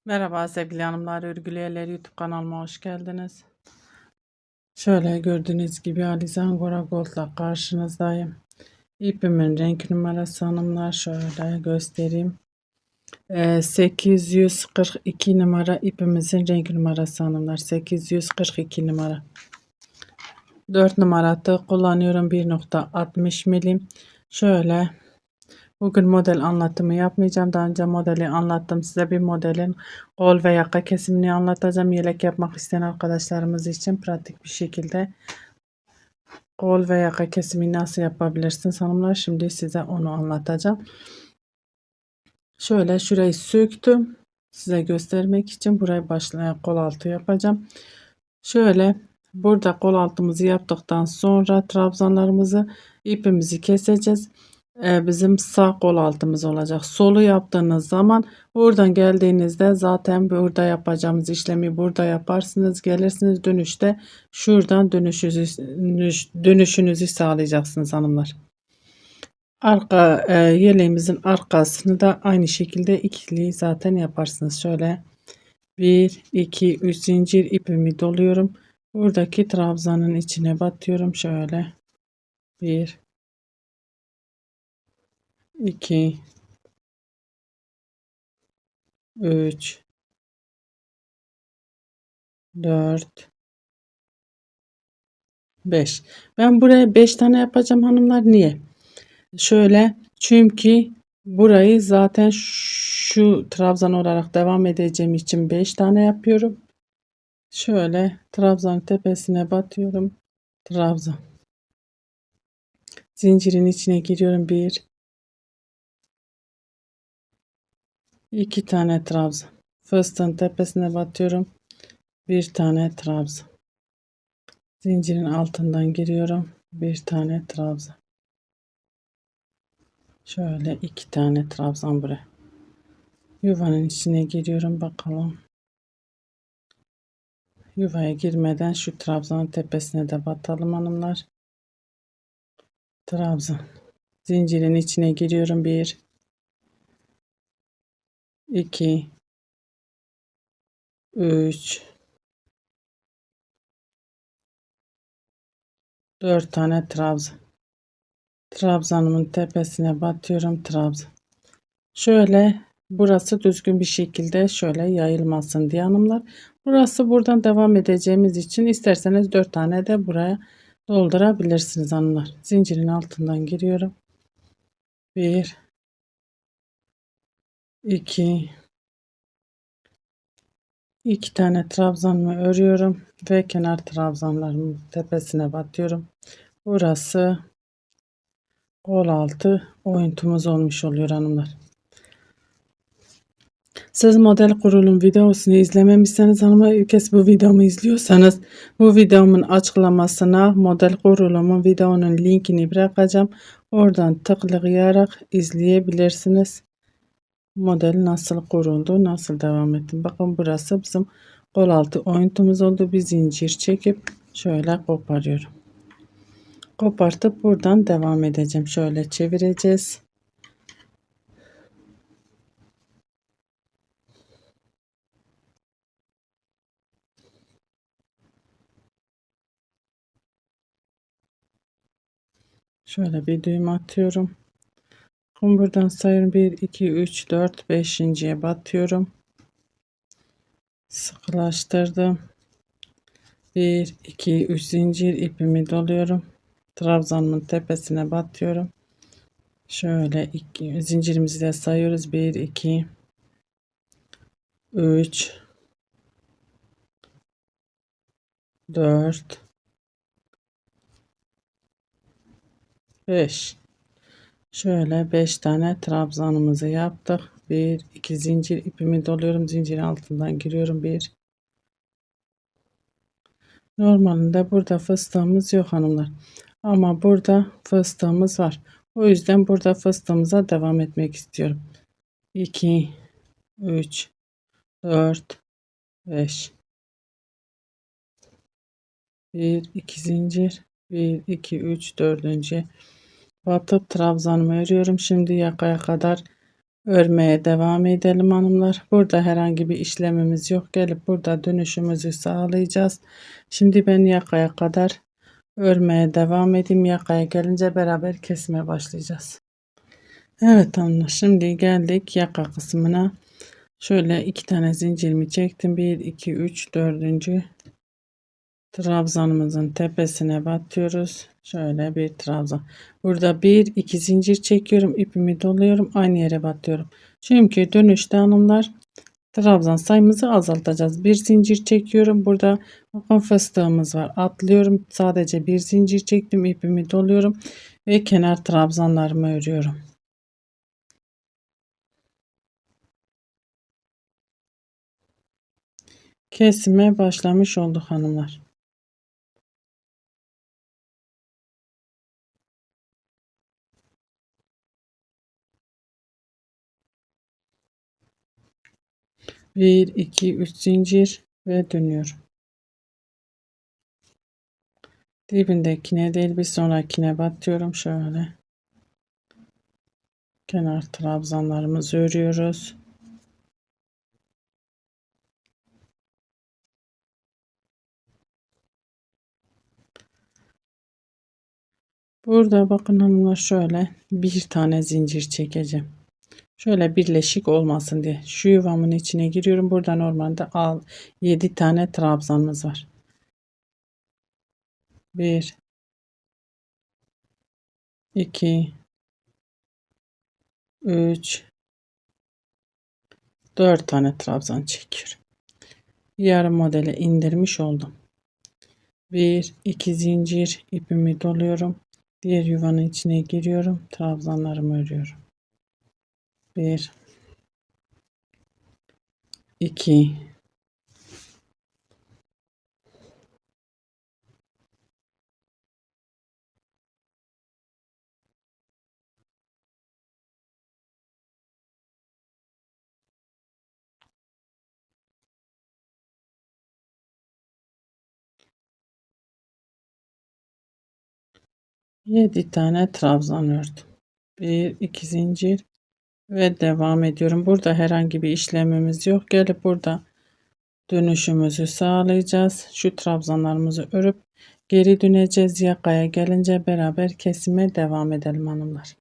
Merhaba sevgili hanımlar, örgülü eller YouTube kanalıma hoş geldiniz. Şöyle gördüğünüz gibi Alize Angora Gold'la karşınızdayım. İpimin renk numarası hanımlar şöyle göstereyim. 842 numara ipimizin renk numarası hanımlar. 842 numara. 4 numara tığ kullanıyorum, 1.60 milim. Şöyle bugün model anlatımı yapmayacağım. Daha önce modeli anlattım. Size bir modelin kol ve yaka kesimini anlatacağım. Yelek yapmak isteyen arkadaşlarımız için pratik bir şekilde kol ve yaka kesimi nasıl yapabilirsiniz hanımlar. Şimdi size onu anlatacağım. Şöyle şurayı söktüm. Size göstermek için burayı başlayan kol altı yapacağım. Şöyle burada kol altımızı yaptıktan sonra trabzanlarımızı ipimizi keseceğiz. Bizim sağ kol altımız olacak. Solu yaptığınız zaman buradan geldiğinizde zaten burada yapacağımız işlemi burada yaparsınız. Gelirsiniz dönüşte şuradan dönüşünüzü sağlayacaksınız hanımlar. Arka yeleğimizin arkasını da aynı şekilde ikili zaten yaparsınız. Şöyle 1 2 3 zincir ipimi doluyorum. Buradaki trabzanın içine batıyorum. Şöyle 1 2 3 4 5. Ben buraya 5 tane yapacağım hanımlar. Niye? Şöyle çünkü burayı zaten şu trabzan olarak devam edeceğim için 5 tane yapıyorum. Şöyle trabzanın tepesine batıyorum. Trabzan. Zincirin içine giriyorum. 1 2 tane trabzan. Fıstığın tepesine batıyorum. Bir tane trabzan. Zincirin altından giriyorum. Bir tane trabzan. Şöyle 2 tane trabzan buraya. Yuvanın içine giriyorum bakalım. Yuvaya girmeden şu trabzanın tepesine de batalım hanımlar. Trabzan. Zincirin içine giriyorum. 1 2 3 4 tane trabzan. Trabzanımın tepesine batıyorum. Trabzan. Şöyle burası düzgün bir şekilde şöyle yayılmasın diye hanımlar. Burası buradan devam edeceğimiz için isterseniz 4 tane de buraya doldurabilirsiniz hanımlar. Zincirin altından giriyorum. 1 2 2 tane trabzanımı örüyorum ve kenar trabzanlarımın tepesine batıyorum. Burası kol altı oyuntumuz olmuş oluyor hanımlar. Siz model kurulum videosunu izlememişseniz hanımlar, ilk kez bu videomu izliyorsanız bu videomun açıklamasına model kurulumun videonun linkini bırakacağım. Oradan tıklayarak izleyebilirsiniz. Model nasıl kuruldu, nasıl devam ettim. Bakın burası bizim kol altı oyuntumuz oldu. Bir zincir çekip şöyle koparıyorum. Kopartıp buradan devam edeceğim. Şöyle çevireceğiz. Şöyle bir düğüm atıyorum. Buradan sayıyorum. 1 2 3 4 5.'ye batıyorum. Sıkılaştırdım. 1 2 3 zincir ipimi doluyorum. Trabzanımın tepesine batıyorum. Şöyle zincirimizi de sayıyoruz. 1 2 3 4 5. Şöyle 5 tane trabzanımızı yaptık. 1 2 zincir ipimi doluyorum. Zincirin altından giriyorum. 1. Normalinde burada fıstığımız yok hanımlar. Ama burada fıstığımız var. O yüzden burada fıstığımıza devam etmek istiyorum. 2 3 4 5. 1 2 zincir, 1 2 3 4. batıp trabzanımı örüyorum. Şimdi yakaya kadar Örmeye devam edelim hanımlar. Burada herhangi bir işlemimiz yok. Gelip burada dönüşümüzü sağlayacağız. Şimdi ben yakaya kadar örmeye devam edeyim. Yakaya gelince beraber kesmeye başlayacağız. Evet hanımlar, şimdi geldik yaka kısmına. Şöyle 2 tane zincirimi çektim. 1 2 3 dördüncü trabzanımızın tepesine batıyoruz. Şöyle bir trabzan. Burada 1 2 zincir çekiyorum. İpimi doluyorum. Aynı yere batıyorum. Çünkü dönüşte hanımlar trabzan sayımızı azaltacağız. Bir zincir çekiyorum. Burada bakın fıstığımız var. Atlıyorum. Sadece bir zincir çektim. İpimi doluyorum ve kenar trabzanlarımı örüyorum. Kesime başlamış olduk hanımlar. Bir, iki, üç zincir ve dönüyorum. Dibindekine değil bir sonrakine batıyorum şöyle. Kenar trabzanlarımızı örüyoruz. Burada bakın hanımlar şöyle bir tane zincir çekeceğim. Şöyle birleşik olmasın diye. Şu yuvamın içine giriyorum. Burada normalde 7 tane trabzanımız var. 1 2 3 4 tane trabzan çekiyorum. Yarım modele indirmiş oldum. 1 2 zincir ipimi doluyorum. Diğer yuvanın içine giriyorum. Trabzanlarımı örüyorum. 1 2 7 tane trabzan ördüm. 1 2 zincir ve devam ediyorum. Burada herhangi bir işlemimiz yok. Gelip burada dönüşümüzü sağlayacağız. Şu trabzanlarımızı örüp geri döneceğiz. Yakaya gelince beraber kesime devam edelim hanımlar.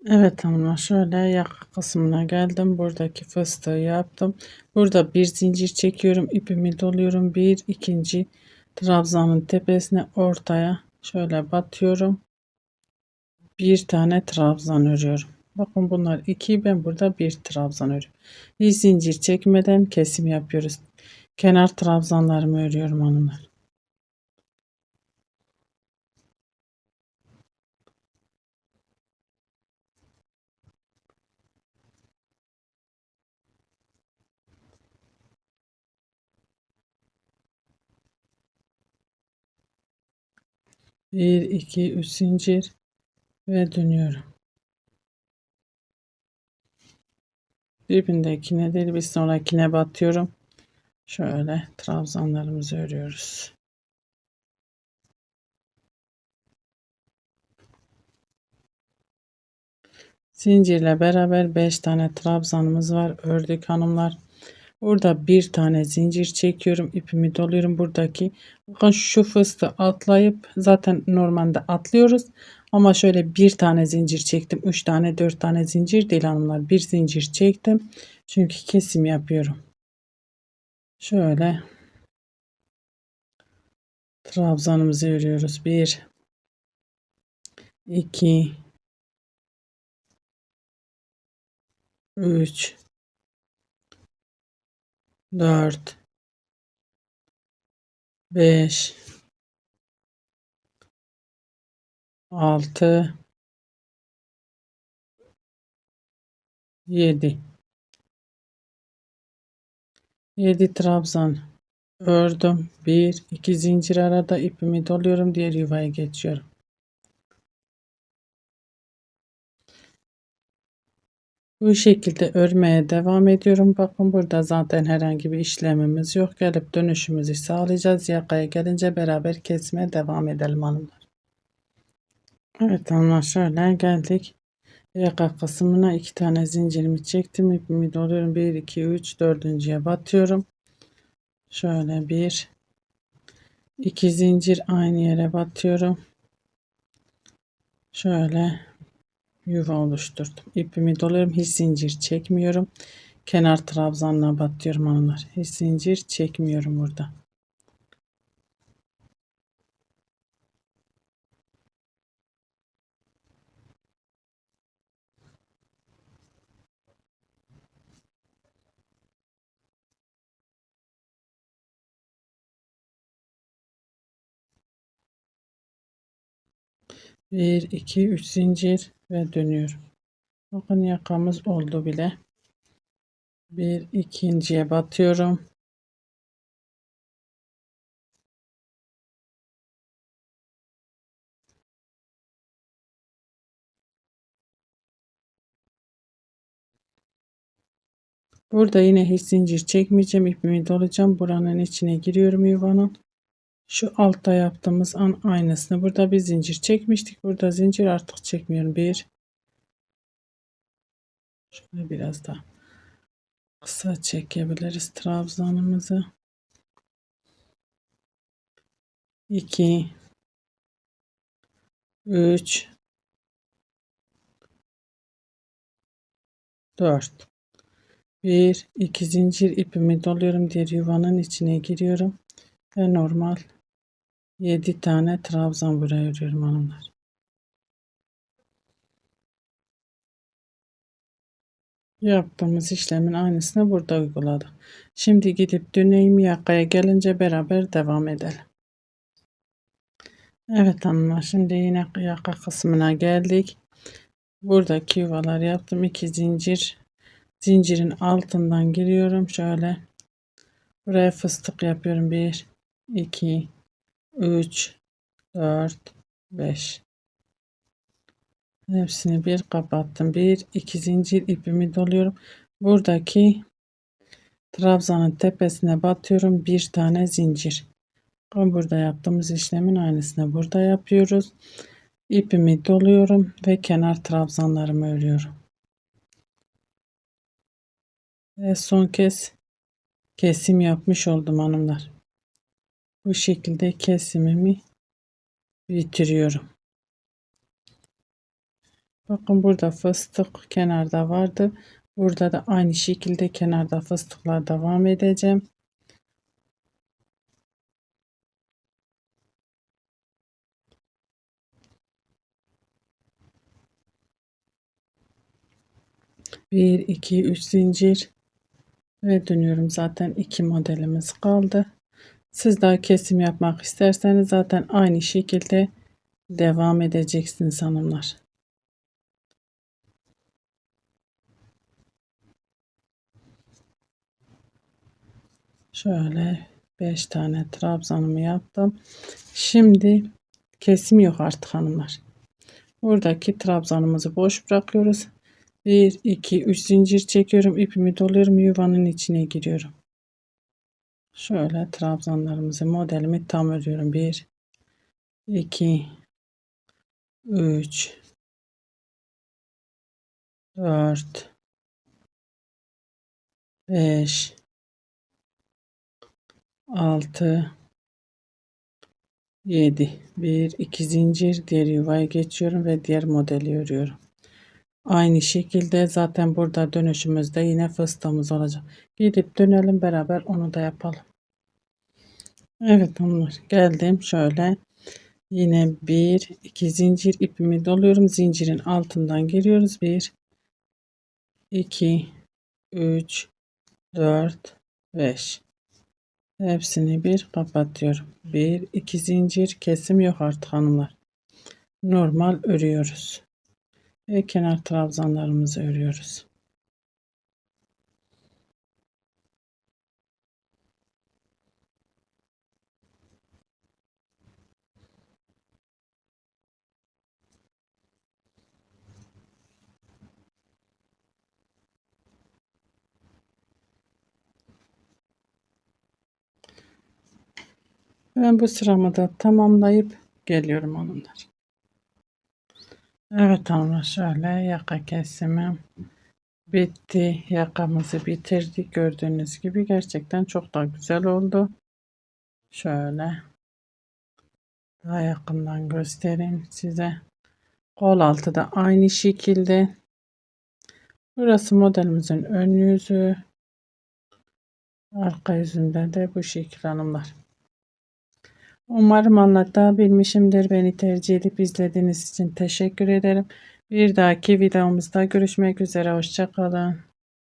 Evet hanımlar, şöyle yaka kısmına geldim. Buradaki fıstığı yaptım. Burada bir zincir çekiyorum. İpimi doluyorum. Bir ikinci trabzanın tepesine ortaya şöyle batıyorum. Bir tane trabzan örüyorum. Bakın bunlar iki, ben burada bir trabzan örüyorum. Hiç zincir çekmeden kesim yapıyoruz. Kenar trabzanlarımı örüyorum hanımlar. Bir iki üç zincir ve dönüyorum. Dibindekine değil bir sonrakine batıyorum. Şöyle trabzanlarımızı örüyoruz. Zincirle beraber 5 tane trabzanımız var. Ördük hanımlar. Burada bir tane zincir çekiyorum. İpimi doluyorum buradaki. Bakın şu fıstığı atlayıp zaten normalde atlıyoruz. Ama şöyle bir tane zincir çektim. 3 tane 4 tane zincir değil hanımlar. Bir zincir çektim. Çünkü kesim yapıyorum. Şöyle trabzanımızı örüyoruz. 1 2 3 4 5 6 7 trabzan ördüm. Bir iki zincir arada ipimi doluyorum. Diğer yuvaya geçiyorum. Bu şekilde örmeye devam ediyorum. Bakın burada zaten herhangi bir işlemimiz yok. Gelip dönüşümüzü sağlayacağız. Yakaya gelince beraber kesmeye devam edelim hanımlar. Evet hanımlar, şöyle geldik. Yaka kısmına 2 tane zincirimi çektim. İpimi doluyorum. 1 2 3 dördüncüye batıyorum. Şöyle 1 2 zincir aynı yere batıyorum. Şöyle yuva oluşturdum. İpimi doluyorum. Hiç zincir çekmiyorum. Kenar trabzanına batıyorum hanımlar. Hiç zincir çekmiyorum burada. Bir, iki, üç zincir ve dönüyorum. Bakın yakamız oldu bile. Bir ikinciye batıyorum. Burada yine hiç zincir çekmeyeceğim. İpimi dolacağım. Buranın içine giriyorum yuvanın. Şu altta yaptığımız an aynısını. Burada bir zincir çekmiştik. Burada zincir artık çekmiyorum. Bir. Şöyle biraz daha kısa çekebiliriz trabzanımızı. 2 3 4 1 2 zincir ipimi doluyorum. Diğer yuvanın içine giriyorum. Ve normal 7 tane trabzan buraya örüyorum hanımlar. Yaptığımız işlemin aynısını burada uyguladık. Şimdi gidip döneyim yakaya gelince beraber devam edelim. Evet hanımlar, şimdi yine yaka kısmına geldik. Buradaki yuvalar yaptım. 2 zincir. Zincirin altından giriyorum. Şöyle buraya fıstık yapıyorum. 1 2 3 4 5. Hepsini bir kapattım. 1 2 zincir ipimi doluyorum. Buradaki trabzanın tepesine batıyorum. Bir tane zincir. Burada yaptığımız işlemin aynısını burada yapıyoruz. İpimi doluyorum ve kenar trabzanlarımı örüyorum. Ve son kez kesim yapmış oldum hanımlar. Bu şekilde kesimimi bitiriyorum. Bakın burada fıstık kenarda vardı. Burada da aynı şekilde kenarda fıstıklar devam edeceğim. Bir, iki, üç zincir ve dönüyorum. Zaten iki modelimiz kaldı. Siz daha kesim yapmak isterseniz zaten aynı şekilde devam edeceksiniz hanımlar. Şöyle 5 tane trabzanımı yaptım. Şimdi kesim yok artık hanımlar. Buradaki trabzanımızı boş bırakıyoruz. 1 2 3 zincir çekiyorum. İpimi doluyorum. Yuvanın içine giriyorum. Şöyle trabzanlarımızı modelimi tam örüyorum. 1 2 3 4 5 6 7 1 2 zincir diğer yuvaya geçiyorum ve diğer modeli örüyorum. Aynı şekilde zaten burada dönüşümüzde yine fıstığımız olacak. Gidip dönelim beraber onu da yapalım. Evet onlar geldim şöyle yine bir iki zincir ipimi doluyorum. Zincirin altından giriyoruz. 1 2 3 4 5. Hepsini bir kapatıyorum. 1 2 zincir kesim yok artık hanımlar. Normal örüyoruz. Ve kenar trabzanlarımızı örüyoruz. Ben bu sıramı da tamamlayıp geliyorum hanımlar. Evet hanımlar, şöyle yaka kesimim bitti. Yakamızı bitirdik. Gördüğünüz gibi gerçekten çok da güzel oldu. Şöyle daha yakından göstereyim size. Kol altı da aynı şekilde. Burası modelimizin ön yüzü. Arka yüzünde de bu şekil hanımlar. Umarım anlatabilmişimdir. Beni tercih edip izlediğiniz için teşekkür ederim. Bir dahaki videomuzda görüşmek üzere. Hoşça kalın.